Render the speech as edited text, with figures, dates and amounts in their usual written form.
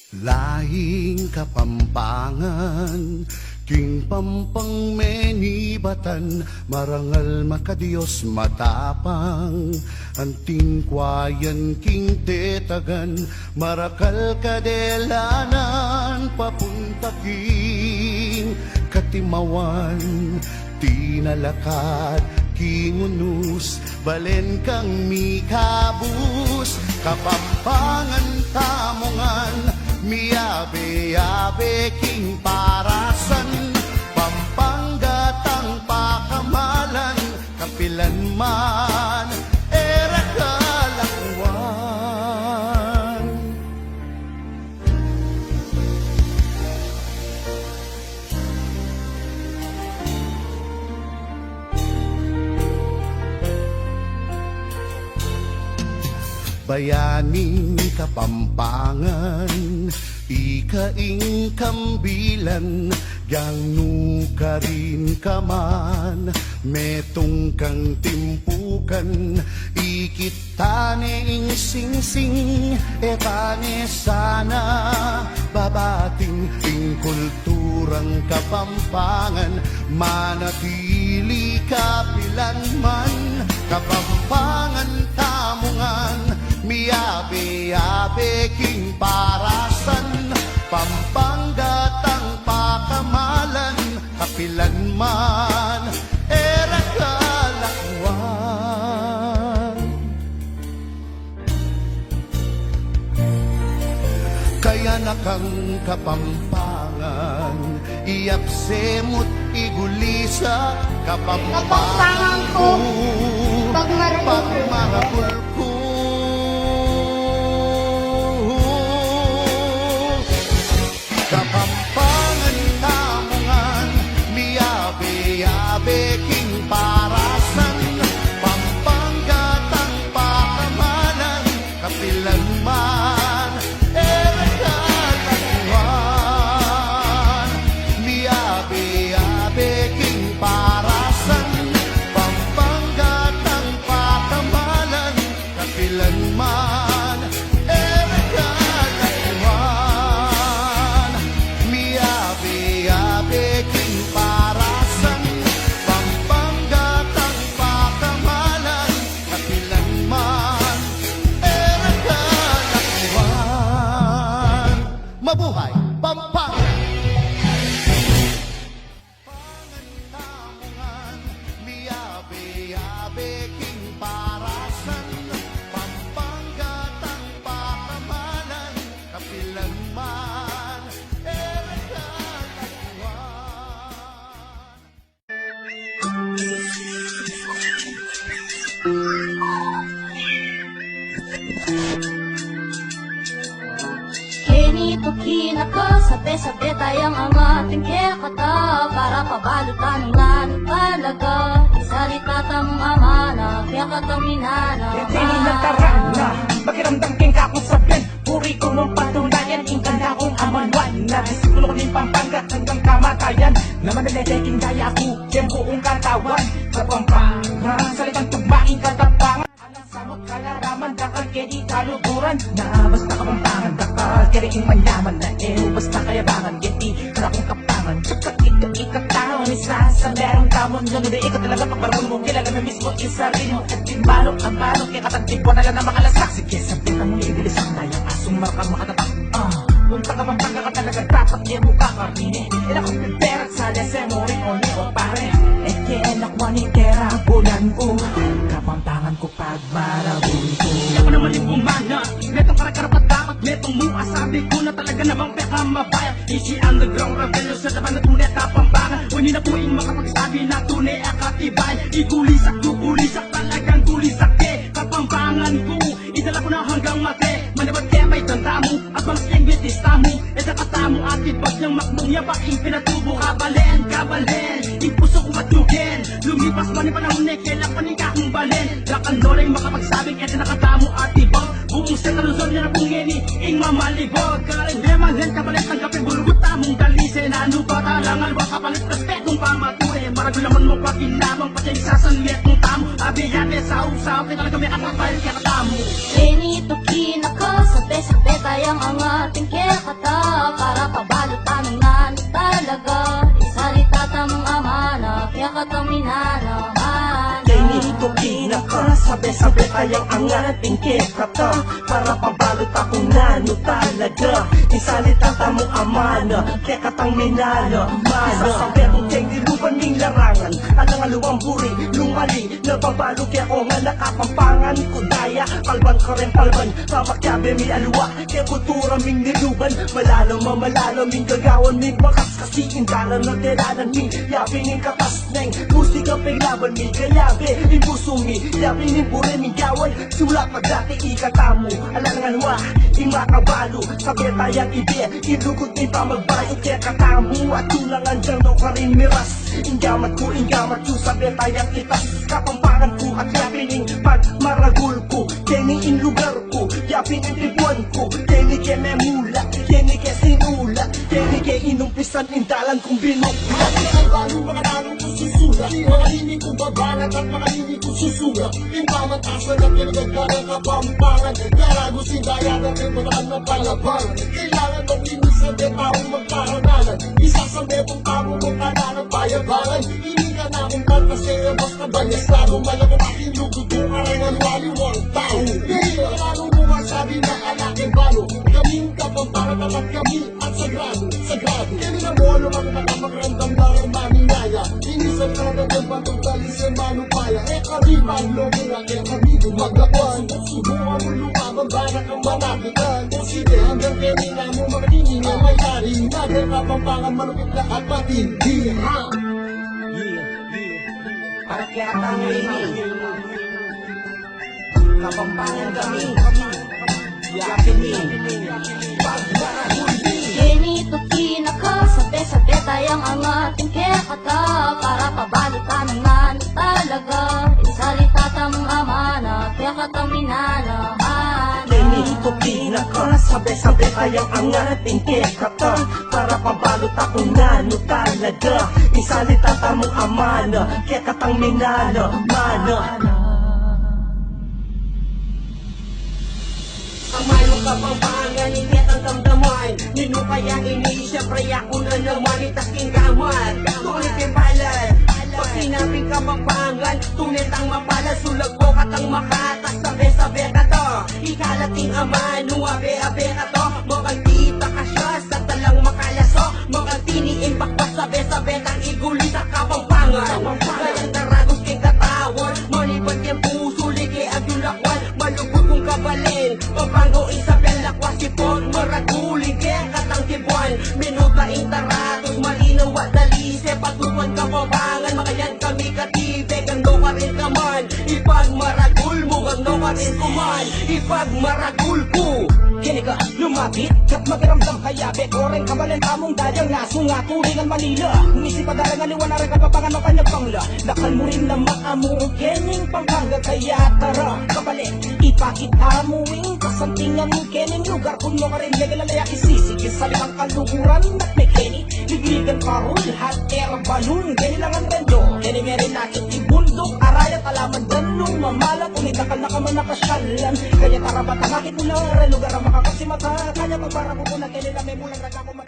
Lahing Kapampangan, king pampang menibatan, marangal makadiyos matapang, anting kwayan king tetagan, marakal kadelanan, papunta king Katimawan, tinalakat king unus, balen kang mikabus, Kapampangan tamongan, miyabe-yabe king parasan, Pampangatang pakamalan, kapilan man era kalakwan. Bayaning Kapampangan, ikaing kambilan, yang nukarin kaman, metong kang timpukan, ikitaning singsing, etane sana, babating ing kulturang Kapampangan, manatili kapilanman, Kapampangan tamungan, miyabe-yabe king parasan, Pampangatang pakamalan, kapilan man era kalakwan. Kaya nakang Kapampangan, iapsemot igulisa, Kapampangan ko pagmarapul ko. Kapampangan tamungan, miyabe-yabe king parasan, Pampangatang pakamalan, kapilan man era kalakwan. Miyabe-yabe king parasan, Pampangatang pakamalan, kapilan man era kalakwan. Miyabe-yabe king parasan, Pampangatang pakamalan, kapilan man era kalakwan. Mabuhay Pampangan! Pangantamungan, miyabe-yabe king parasan, Pampangatang pakamalan, kapilan man era kalakwan. Kinito kinaka, sabi-sabi tayong ang ating kekata, para pabalutan ng lalo talaga. Isalita tamong amana, kaya kataminana. Hindi na tarana, pakiramdam king kakong sabihin, puri ko mong patunayan, king kanda kong amanwan. Na disipulo ko din Pampangat hanggang kamatayan, na manaleteking daya ako, yan buong katawan. Kapampangan, salitang tugmaing katapangan, alang samot kalaraman, dakal kedi kaluburan. Na basta Kapampangan, dakal kediing manyaman, na basta kayabangan, geti karakong kapangan. Kapag ikataon, isa sa merong tamon, ganun na ikaw talaga pagbarong mo, kilala mo mismo isa rin mo. At timbalok ang balok, kaya katagtipuan na lang na makalasak. Sige, sabitan mo ibilis ang layang asong marakang makatatak. Punta ka Pampanga ka talaga dapat yan mo kakarine. Ilakong piperat sa lese mo rin o ni o pare. Kaya nakwaning tera bulan ko, Kapampangan ko pagmarabun ko. Ako naman yung bumana, metong karakarapat dapat metong mua. Sabi ko na talaga namang peka mabaya. Easy underground rebello sa laban na tunay Kapampangan. Wani na po yung makapagsabi na tunay akatibay. Igulisak, gugulisak, talagang gulisak eh. Kapampangan ko, idala ko na hanggang mate. Manibad kaya may tanda mo, at malas yung bitista mo. E nakatamo at ibag niyang makmong yabaking pinatubo. Kabalen, kabalen, yung puso ko matugin. Lumipas man yung panahon eh, kailang paningkakong balen. Lakan loreng makapagsabing eto nakatamo at ibag. Buong sa kaluzon niya na pungini, ing mamalibog. Karin naman hen kapalit ng kape, bulugot tamong dalise. Na ano ba talangal, waka palit respetong pamature. Maragul naman mo pakinamang, pati sasanliat mong tamo. Abiyate sa usaw, kaya talaga may akapal kaya katamo. Kinito kinaka, sabi-sabi tayong ang ating kekata, sabi tayang ang ating kekata para pabalot akong nano talaga isalita tamong amana kekatang minana mana sabi kong tiyeng diluban ming larangan alang aluang buri lumali nababalo kaya ko nga nakapampangan kudaya palban ka rin palban pamakyabe mi aluwa kaya kultura ming niluban malalo ming gagawan ming bakas kasi indalan na tiranan mi yabi ning katas neng musika paglaban mi kayabe imbusumi yabi ning bure ming gawan sula pagdati ikatamu alang aluwa imakabalo sabi tayang ide ilugot mi pa magbayo kaya katamu at tulangan dyan daw ka rin miras ingamat ko sabi tayang itas kapampangan ko at yapining pagmaragul ko kini in lugar ko yapining tibuan ko kini ke memula kini ke sinula kini ke inumpisan indalan kong binukla Ang bago mga tanong kong susulat Mga hinig kong babanat at mga hinig kong susulat Impamatasan at pinagagana kapampangan Garago sindayan at pinagagana na palaban Kailangan mong linisan at taong magkahanalan Isasabi mong tamo mong kananan payabangan Hindi ka namin pantasaya basta banyas lalo Malagay aking lugod kung arangan waliwang tao Hindi ka lalong buwan sabi na alaking balo Kaming kapampangan naman kami at sagrado Kini na molo kami nakapagramdam na ang maninaya Inisan ka na ng bantong tali sa manupaya kami maglobo nga kami gumagawan Subukan mo lumabang para kang manakitan Kung sige hanggang kanina mo makinig na may lari Nagkakapampangan malupit na at matindi para kaya tayo kapampangan kami yapining pagmaragul Ganito kinaka, sabi tayang ang ating kekata para pabalutan ng nano talaga isalita tamong amana kekatang minanahan Ganito pinaka sabi tayang ang ating kekata para pabalot akong nano talaga isalita tamong amana kekatang minana mana ang mayroong kapampangan, init ang damdaman Nino kaya ini, siyempre ako na naman itaking kaman Tunit yung palad Pag sinabing kapampangan, tunit ang mapalad Sulag ko katang makatas, sabi ka to Ikalating aman, nuwabe-abe ka to Mukhang tita ka siya, sa talang makalaso Mukhang tiniin bakwas, sabi kang iguli sa kapampangan Kayang taragos kay katawan Manipad yung puso, ligi ang yulakwan Malubog kong kabalin Papango isabel lakwas sipon Maraguling kaya katang tibuan Minubaing taratos malinaw at dalise Patuan kapabangan Makayan kami katibe Gando ka rin kaman Ipagmaragul mo Gando ka rin kuman Ipagmaragul ko Kini ka lumapit Kat magramdam kaya Bekoreng kabalan tamong dadyang Naso nga turingan Manila Umisi padarangan Iwan na rin kapapangan Mapanyagpangla Lakal mo rin na maamu Kening pangkangga Kaya tara kabalik Ipakita mo kasantingan mo kening lugar Kung mo ka rin legalalaya isisigil sa limang kaluguran At may keni ligligan parol Hot air balloon Keni lang ang rendo Keni meron natin ibundok Arayat alaman danong mamalat Umitakal na ka man nakasyalan Kaya tara ba't nakit mo na lugar ang makakasimata Kanya pagpara ko na keni na may mulang nagkakumat